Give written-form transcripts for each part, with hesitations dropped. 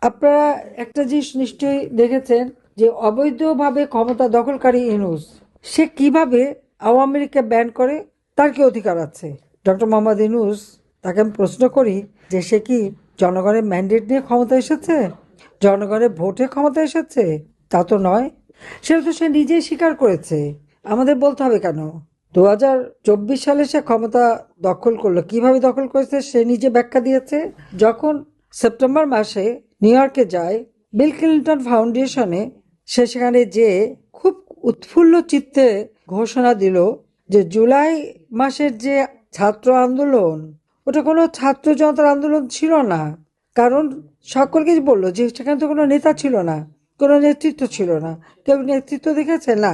আপনারা একটা জিনিস নিশ্চয়ই দেখেছেন যে অবৈধভাবে ক্ষমতা দখলকারী ইউনূস সে কিভাবে আওয়ামী লীগকে ব্যান করে, তার কি অধিকার আছে? ডক্টর মোহাম্মদ ইউনূস, তাকে আমি প্রশ্ন করি যে সে কি জনগণের ম্যান্ডেট নিয়ে ক্ষমতা এসেছে, জনগণের ভোটে ক্ষমতা এসেছে? তা তো নয়। সেটা তো সে নিজেই স্বীকার করেছে। আমাদের বলতে হবে কেন? 2024 সালে সে ক্ষমতা দখল করলো, কিভাবে দখল করেছে সে নিজে ব্যাখ্যা দিয়েছে। যখন সেপ্টেম্বর মাসে নিউ ইয়র্কে যায় বিল ক্লিন্টন ফাউন্ডেশনে, সে সেখানে যে খুব উৎফুল্ল চিত্তে ঘোষণা দিল যে জুলাই মাসের যে ছাত্র আন্দোলন, ওটা কোনো ছাত্র জনতার আন্দোলন ছিল না। কারণ সকলকে বললো যে সেখানে তো কোনো নেতা ছিল না, কোনো নেতৃত্ব ছিল না। কেউ নেতৃত্ব দেখেছে না?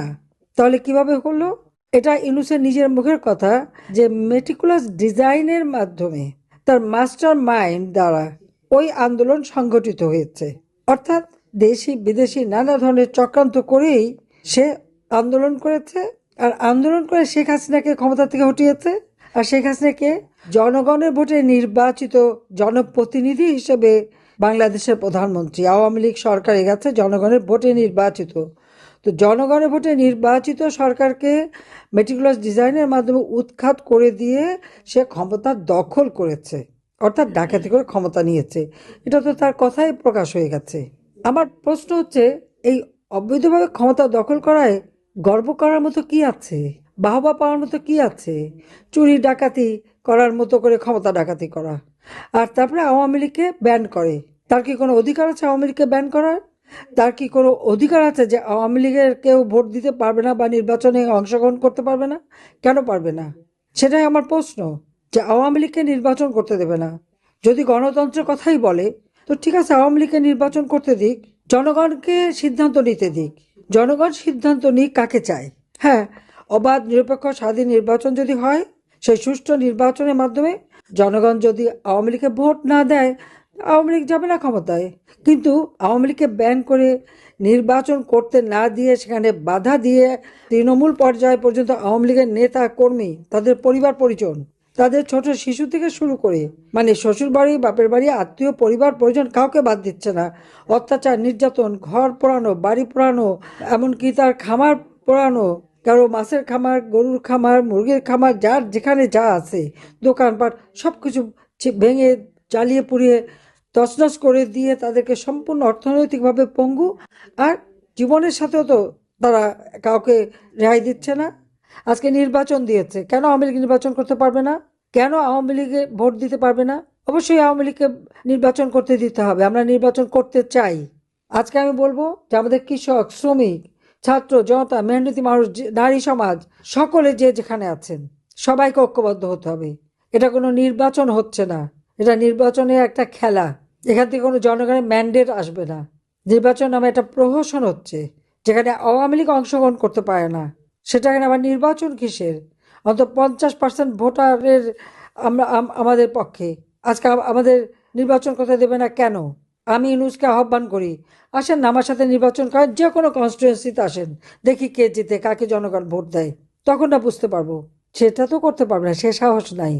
তাহলে কিভাবে হলো? এটা ইউনূসের নিজের মুখের কথা যে মেটিকুলাস ডিজাইনের মাধ্যমে, তার মাস্টার মাইন্ড দ্বারা ওই আন্দোলন সংগঠিত হয়েছে। অর্থাৎ দেশি বিদেশি নানা ধরনের চক্রান্ত করেই সে আন্দোলন করেছে। আর আন্দোলন করে শেখ হাসিনাকে ক্ষমতা থেকে হটিয়েছে। আর শেখ হাসিনাকে জনগণের ভোটে নির্বাচিত জনপ্রতিনিধি হিসেবে বাংলাদেশের প্রধানমন্ত্রী, আওয়ামী লীগ সরকারে গেছে জনগণের ভোটে নির্বাচিত। তো জনগণের ভোটে নির্বাচিত সরকারকে মেটিকুলাস ডিজাইনের মাধ্যমে উৎখাত করে দিয়ে সে ক্ষমতা দখল করেছে, অর্থাৎ ডাকাতি করে ক্ষমতা নিয়েছে। এটা তো তার কথাই প্রকাশ হয়ে গেছে। আমার প্রশ্ন হচ্ছে, এই অবৈধভাবে ক্ষমতা দখল করায় গর্ব করার মতো কি আছে? বাহবা পাওয়ার মতো কি আছে? চুরি ডাকাতি করার মতো করে ক্ষমতা ডাকাতি করা, আর তারপরে আওয়ামী লীগকে ব্যান করে। তার কি কোনো অধিকার আছে আওয়ামী লীগকে ব্যান করার? তার কি কোনো অধিকার আছে যে আওয়ামী লীগের কেউ ভোট দিতে পারবে না বা নির্বাচনে অংশগ্রহণ করতে পারবে না? কেন পারবে না? সেটাই আমার প্রশ্ন। যে আওয়ামী লীগকে নির্বাচন করতে দেবে না, যদি গণতন্ত্রের কথাই বলে, তো ঠিক আছে, আওয়ামী লীগকে নির্বাচন করতে দিক, জনগণকে সিদ্ধান্ত নিতে দিক। জনগণ সিদ্ধান্ত নিক কাকে চায়। হ্যাঁ, অবাধ নিরপেক্ষ স্বাধীন নির্বাচন যদি হয়, সেই সুষ্ঠু নির্বাচনের মাধ্যমে জনগণ যদি আওয়ামী লীগকে ভোট না দেয়, আওয়ামী লীগ যাবে না ক্ষমতায়। কিন্তু আওয়ামী লীগকে ব্যান করে নির্বাচন করতে না দিয়ে, সেখানে বাধা দিয়ে তৃণমূল পর্যায় পর্যন্ত আওয়ামী লীগের নেতা কর্মী, তাদের পরিবার পরিজন, তাদের ছোট শিশু থেকে শুরু করে, মানে শ্বশুর বাড়ি বাপের বাড়ি আত্মীয় পরিবার পরিজন কাউকে বাদ দিচ্ছে না। অত্যাচার নির্যাতন, ঘর পোড়ানো, বাড়ি পোড়ানো, এমনকি তার খামার পোড়ানো, কারো মাছের খামার, গরুর খামার, মুরগির খামার, যার যেখানে যা আছে দোকানপাট সব কিছু ভেঙে জ্বালিয়ে পুড়িয়ে তছনছ করে দিয়ে তাদেরকে সম্পূর্ণ অর্থনৈতিকভাবে পঙ্গু। আর জীবনের সাথেও তো তারা কাউকে রেহাই দিচ্ছে না। আজকে নির্বাচন দিয়েছে, কেন আওয়ামী লীগ নির্বাচন করতে পারবে না? কেন আওয়ামী লীগে ভোট দিতে পারবে না? অবশ্যই আওয়ামী লীগকে নির্বাচন করতে দিতে হবে, আমরা নির্বাচন করতে চাই। আজকে আমি বলবো যে আমাদের কৃষক, শ্রমিক, ছাত্র জনতা, মেহনতি মানুষ, নারী সমাজ, সকলে যে যেখানে আছেন সবাইকে ঐক্যবদ্ধ হতে হবে। এটা কোনো নির্বাচন হচ্ছে না, এটা নির্বাচনের একটা খেলা। এখান থেকে কোনো জনগণের ম্যান্ডেট আসবে না। নির্বাচন নামে একটা প্রহসন হচ্ছে, যেখানে আওয়ামী লীগ অংশগ্রহণ করতে পারে না। সেটা এখানে আবার নির্বাচন কিসের? অন্তত 50% ভোটারের আমরা আমাদের পক্ষে। আজকে আমাদের নির্বাচন করতে দেবে না কেন? আমি ইউনূসকে আহ্বান করি, আসেন না আমার সাথে নির্বাচন করেন, যে কোনো কনস্টিটুয়েন্সিতে আসেন, দেখি কে জিতে, কাকে জনগণ ভোট দেয়, তখন না বুঝতে পারবো। সেটা তো করতে পারবে না, সে সাহস নাই।